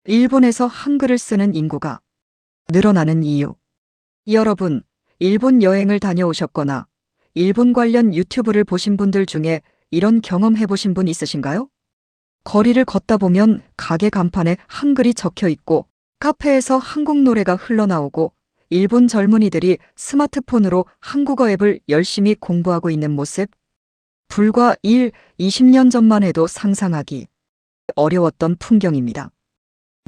일본에서 한글을 쓰는 인구가 늘어나는 이유. 여러분, 일본 여행을 다녀오셨거나 일본 관련 유튜브를 보신 분들 중에 이런 경험 해보신 분 있으신가요? 거리를 걷다 보면 가게 간판에 한글이 적혀 있고 카페에서 한국 노래가 흘러나오고 일본 젊은이들이 스마트폰으로 한국어 앱을 열심히 공부하고 있는 모습. 불과 20년 전만 해도 상상하기 어려웠던 풍경입니다.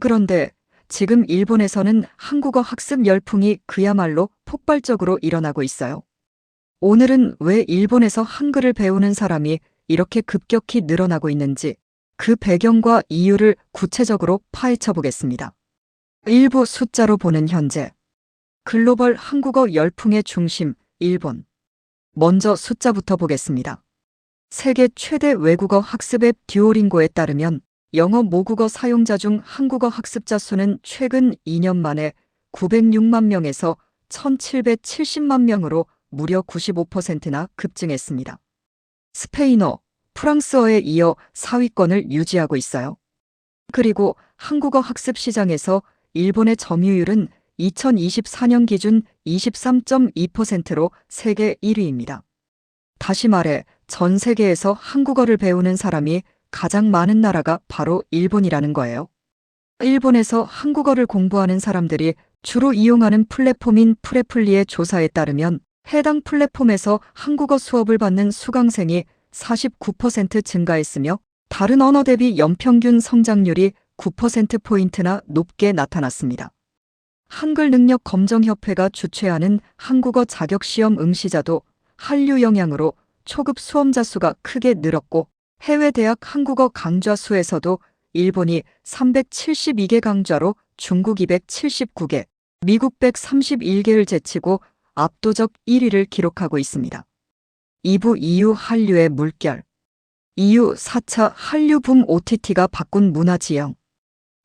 그런데 지금 일본에서는 한국어 학습 열풍이 그야말로 폭발적으로 일어나고 있어요. 오늘은 왜 일본에서 한글을 배우는 사람이 이렇게 급격히 늘어나고 있는지 그 배경과 이유를 구체적으로 파헤쳐 보겠습니다. 일부 숫자로 보는 현재 글로벌 한국어 열풍의 중심, 일본. 먼저 숫자부터 보겠습니다. 세계 최대 외국어 학습 앱 듀오링고에 따르면 영어 모국어 사용자 중 한국어 학습자 수는 최근 2년 만에 906만 명에서 1770만 명으로 무려 95%나 급증했습니다. 스페인어, 프랑스어에 이어 4위권을 유지하고 있어요. 그리고 한국어 학습 시장에서 일본의 점유율은 2024년 기준 23.2%로 세계 1위입니다. 다시 말해 전 세계에서 한국어를 배우는 사람이 가장 많은 나라가 바로 일본이라는 거예요. 일본에서 한국어를 공부하는 사람들이 주로 이용하는 플랫폼인 프레플리의 조사에 따르면 해당 플랫폼에서 한국어 수업을 받는 수강생이 49% 증가했으며 다른 언어 대비 연평균 성장률이 9%포인트나 높게 나타났습니다. 한글능력검정협회가 주최하는 한국어 자격시험 응시자도 한류 영향으로 초급 수험자 수가 크게 늘었고 해외 대학 한국어 강좌 수에서도 일본이 372개 강좌로 중국 279개, 미국 131개를 제치고 압도적 1위를 기록하고 있습니다. 2부 이후 한류의 물결. 이후 4차 한류 붐 OTT가 바꾼 문화 지형.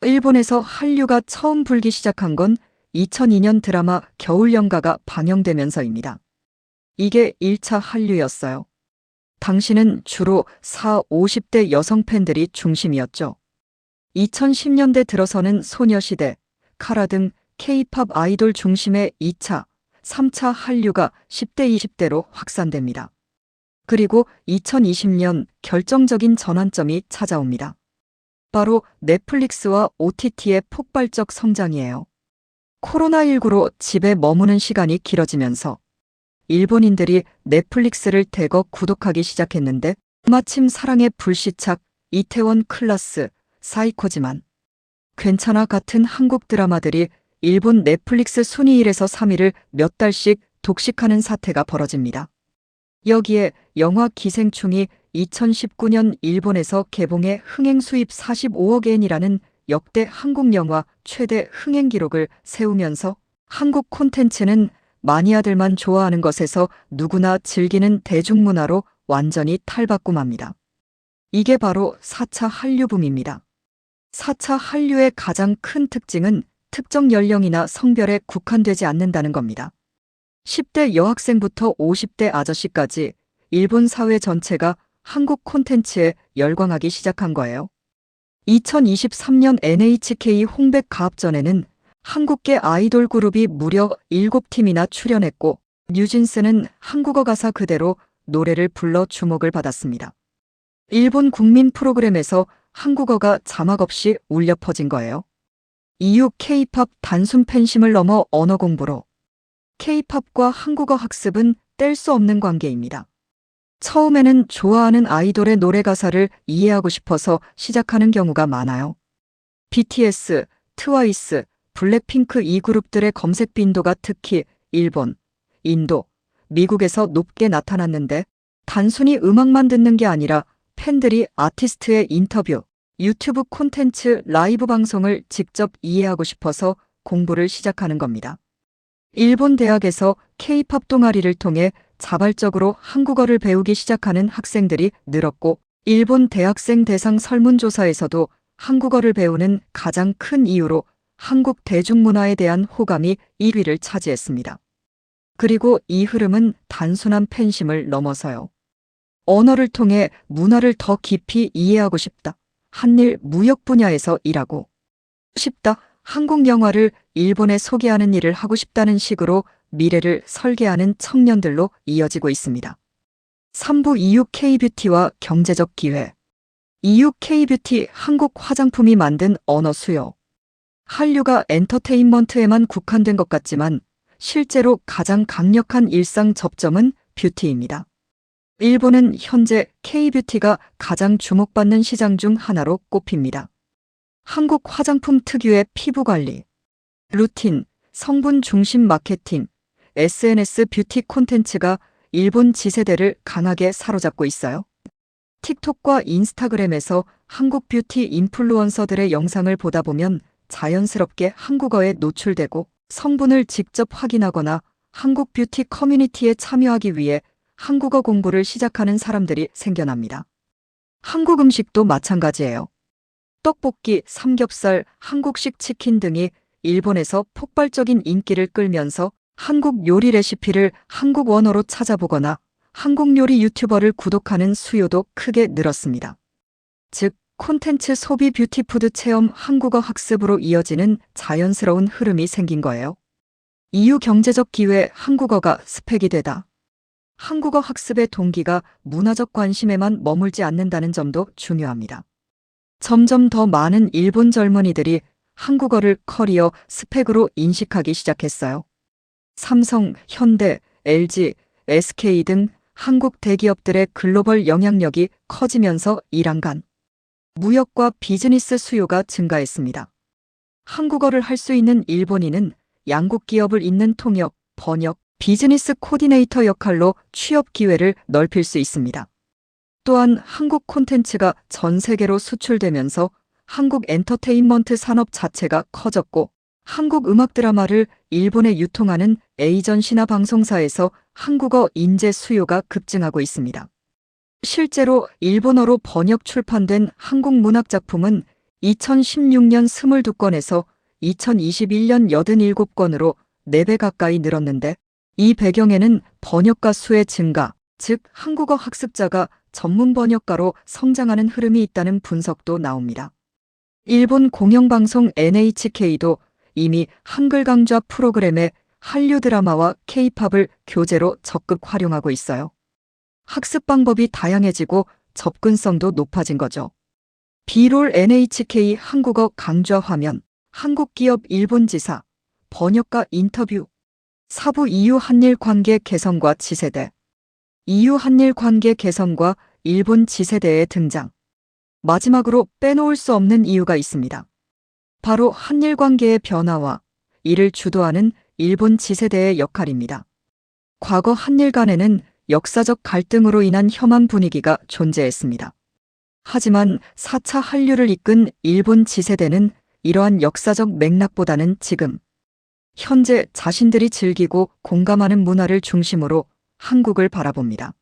일본에서 한류가 처음 불기 시작한 건 2002년 드라마 겨울연가가 방영되면서입니다. 이게 1차 한류였어요. 당시는 주로 40, 50대 여성 팬들이 중심이었죠. 2010년대 들어서는 소녀시대, 카라 등 K-팝 아이돌 중심의 2차, 3차 한류가 10대, 20대로 확산됩니다. 그리고 2020년 결정적인 전환점이 찾아옵니다. 바로 넷플릭스와 OTT의 폭발적 성장이에요. 코로나19로 집에 머무는 시간이 길어지면서 일본인들이 넷플릭스를 대거 구독하기 시작했는데 마침 사랑의 불시착, 이태원 클라스, 사이코지만, 괜찮아 같은 한국 드라마들이 일본 넷플릭스 순위 1에서 3위를 몇 달씩 독식하는 사태가 벌어집니다. 여기에 영화 기생충이 2019년 일본에서 개봉해 흥행 수입 45억 엔이라는 역대 한국 영화 최대 흥행 기록을 세우면서 한국 콘텐츠는 마니아들만 좋아하는 것에서 누구나 즐기는 대중문화로 완전히 탈바꿈합니다. 이게 바로 4차 한류붐입니다. 4차 한류의 가장 큰 특징은 특정 연령이나 성별에 국한되지 않는다는 겁니다. 10대 여학생부터 50대 아저씨까지 일본 사회 전체가 한국 콘텐츠에 열광하기 시작한 거예요. 2023년 NHK 홍백 가합전에는 한국계 아이돌 그룹이 무려 7팀이나 출연했고 뉴진스는 한국어 가사 그대로 노래를 불러 주목을 받았습니다. 일본 국민 프로그램에서 한국어가 자막 없이 울려 퍼진 거예요. 이후 K-팝 단순 팬심을 넘어 언어 공부로 K-팝과 한국어 학습은 뗄 수 없는 관계입니다. 처음에는 좋아하는 아이돌의 노래 가사를 이해하고 싶어서 시작하는 경우가 많아요. BTS, 트와이스, 블랙핑크 이 그룹들의 검색 빈도가 특히 일본, 인도, 미국에서 높게 나타났는데 단순히 음악만 듣는 게 아니라 팬들이 아티스트의 인터뷰, 유튜브 콘텐츠 라이브 방송을 직접 이해하고 싶어서 공부를 시작하는 겁니다. 일본 대학에서 K-팝 동아리를 통해 자발적으로 한국어를 배우기 시작하는 학생들이 늘었고 일본 대학생 대상 설문조사에서도 한국어를 배우는 가장 큰 이유로 한국 대중문화에 대한 호감이 1위를 차지했습니다. 그리고 이 흐름은 단순한 팬심을 넘어서요. 언어를 통해 문화를 더 깊이 이해하고 싶다. 한일 무역 분야에서 일하고 싶다. 한국 영화를 일본에 소개하는 일을 하고 싶다는 식으로 미래를 설계하는 청년들로 이어지고 있습니다. 3부 EU K-뷰티와 경제적 기회. EU K-뷰티 한국 화장품이 만든 언어 수요. 한류가 엔터테인먼트에만 국한된 것 같지만 실제로 가장 강력한 일상 접점은 뷰티입니다. 일본은 현재 K-뷰티가 가장 주목받는 시장 중 하나로 꼽힙니다. 한국 화장품 특유의 피부 관리, 루틴, 성분 중심 마케팅, SNS 뷰티 콘텐츠가 일본 지세대를 강하게 사로잡고 있어요. 틱톡과 인스타그램에서 한국 뷰티 인플루언서들의 영상을 보다 보면 자연스럽게 한국어에 노출되고 성분을 직접 확인하거나 한국 뷰티 커뮤니티에 참여하기 위해 한국어 공부를 시작하는 사람들이 생겨납니다. 한국 음식도 마찬가지예요. 떡볶이, 삼겹살, 한국식 치킨 등이 일본에서 폭발적인 인기를 끌면서 한국 요리 레시피를 한국 원어로 찾아보거나 한국 요리 유튜버를 구독하는 수요도 크게 늘었습니다. 즉, 콘텐츠 소비 뷰티푸드 체험 한국어 학습으로 이어지는 자연스러운 흐름이 생긴 거예요. EU 경제적 기회 한국어가 스펙이 되다. 한국어 학습의 동기가 문화적 관심에만 머물지 않는다는 점도 중요합니다. 점점 더 많은 일본 젊은이들이 한국어를 커리어 스펙으로 인식하기 시작했어요. 삼성, 현대, LG, SK 등 한국 대기업들의 글로벌 영향력이 커지면서 이란 간 무역과 비즈니스 수요가 증가했습니다. 한국어를 할 수 있는 일본인은 양국 기업을 잇는 통역, 번역, 비즈니스 코디네이터 역할로 취업 기회를 넓힐 수 있습니다. 또한 한국 콘텐츠가 전 세계로 수출되면서 한국 엔터테인먼트 산업 자체가 커졌고 한국 음악 드라마를 일본에 유통하는 에이전시나 방송사에서 한국어 인재 수요가 급증하고 있습니다. 실제로 일본어로 번역 출판된 한국 문학 작품은 2016년 22건에서 2021년 87건으로 4배 가까이 늘었는데 이 배경에는 번역가 수의 증가, 즉 한국어 학습자가 전문 번역가로 성장하는 흐름이 있다는 분석도 나옵니다. 일본 공영방송 NHK도 이미 한글 강좌 프로그램에 한류 드라마와 K-팝을 교재로 적극 활용하고 있어요. 학습 방법이 다양해지고 접근성도 높아진 거죠. B롤 NHK 한국어 강좌 화면, 한국 기업 일본 지사, 번역가 인터뷰, 4부 EU 한일 관계 개선과 지세대, EU 한일 관계 개선과 일본 지세대의 등장. 마지막으로 빼놓을 수 없는 이유가 있습니다. 바로 한일 관계의 변화와 이를 주도하는 일본 지세대의 역할입니다. 과거 한일 간에는 역사적 갈등으로 인한 혐한 분위기가 존재했습니다. 하지만 4차 한류를 이끈 일본 지세대는 이러한 역사적 맥락보다는 지금, 현재 자신들이 즐기고 공감하는 문화를 중심으로 한국을 바라봅니다.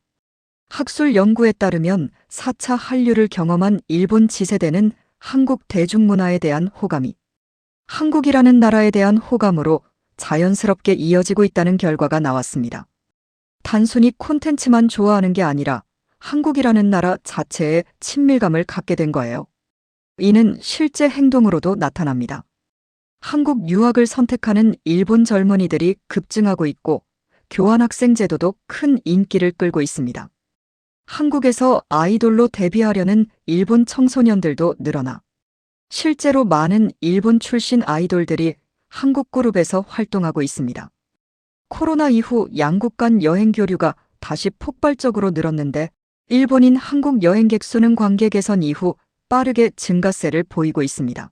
학술 연구에 따르면 4차 한류를 경험한 일본 지세대는 한국 대중문화에 대한 호감이 한국이라는 나라에 대한 호감으로 자연스럽게 이어지고 있다는 결과가 나왔습니다. 단순히 콘텐츠만 좋아하는 게 아니라 한국이라는 나라 자체에 친밀감을 갖게 된 거예요. 이는 실제 행동으로도 나타납니다. 한국 유학을 선택하는 일본 젊은이들이 급증하고 있고 교환학생 제도도 큰 인기를 끌고 있습니다. 한국에서 아이돌로 데뷔하려는 일본 청소년들도 늘어나 실제로 많은 일본 출신 아이돌들이 한국 그룹에서 활동하고 있습니다. 코로나 이후 양국 간 여행 교류가 다시 폭발적으로 늘었는데 일본인 한국 여행객 수는 관계 개선 이후 빠르게 증가세를 보이고 있습니다.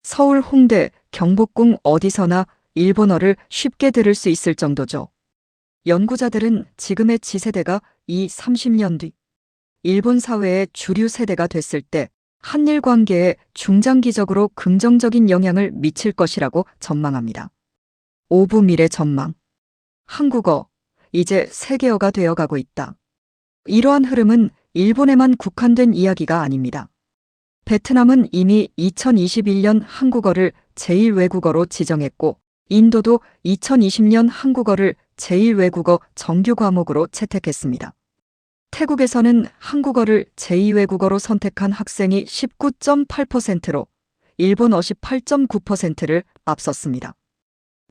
서울, 홍대, 경복궁 어디서나 일본어를 쉽게 들을 수 있을 정도죠. 연구자들은 지금의 지세대가 30년 뒤 일본 사회의 주류 세대가 됐을 때 한일 관계에 중장기적으로 긍정적인 영향을 미칠 것이라고 전망합니다. 5부 미래 전망. 한국어, 이제 세계어가 되어가고 있다. 이러한 흐름은 일본에만 국한된 이야기가 아닙니다. 베트남은 이미 2021년 한국어를 제1외국어로 지정했고, 인도도 2020년 한국어를 제1외국어 정규 과목으로 채택했습니다. 태국에서는 한국어를 제2외국어로 선택한 학생이 19.8%로 일본 어시 8.9%를 앞섰습니다.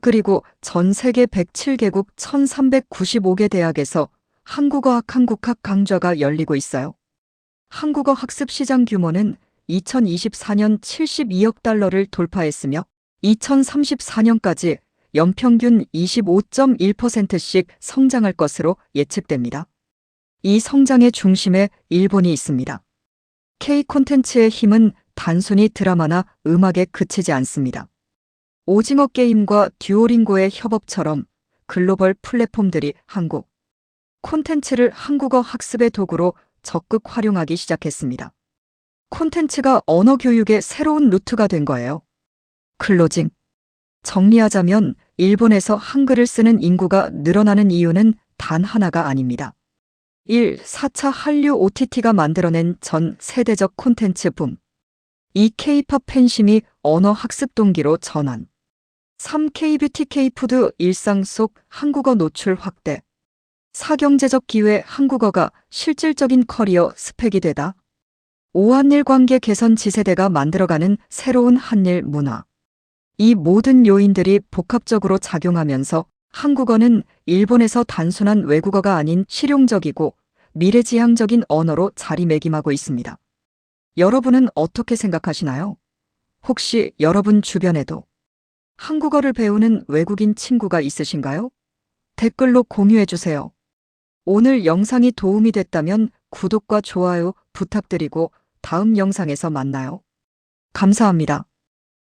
그리고 전 세계 107개국 1395개 대학에서 한국어학 한국학 강좌가 열리고 있어요. 한국어 학습 시장 규모는 2024년 72억 달러를 돌파했으며 2034년까지 연평균 25.1%씩 성장할 것으로 예측됩니다. 이 성장의 중심에 일본이 있습니다. K 콘텐츠의 힘은 단순히 드라마나 음악에 그치지 않습니다. 오징어 게임과 듀오링고의 협업처럼 글로벌 플랫폼들이 한국 콘텐츠를 한국어 학습의 도구로 적극 활용하기 시작했습니다. 콘텐츠가 언어 교육의 새로운 루트가 된 거예요. 클로징. 정리하자면 일본에서 한글을 쓰는 인구가 늘어나는 이유는 단 하나가 아닙니다. 1. 4차 한류 OTT가 만들어낸 전 세대적 콘텐츠 붐. 2. K-팝 팬심이 언어 학습 동기로 전환. 3. K-뷰티 K-푸드 일상 속 한국어 노출 확대. 4. 경제적 기회 한국어가 실질적인 커리어 스펙이 되다. 5. 한일 관계 개선 지세대가 만들어가는 새로운 한일 문화. 이 모든 요인들이 복합적으로 작용하면서 한국어는 일본에서 단순한 외국어가 아닌 실용적이고 미래지향적인 언어로 자리매김하고 있습니다. 여러분은 어떻게 생각하시나요? 혹시 여러분 주변에도 한국어를 배우는 외국인 친구가 있으신가요? 댓글로 공유해 주세요. 오늘 영상이 도움이 됐다면 구독과 좋아요 부탁드리고 다음 영상에서 만나요. 감사합니다.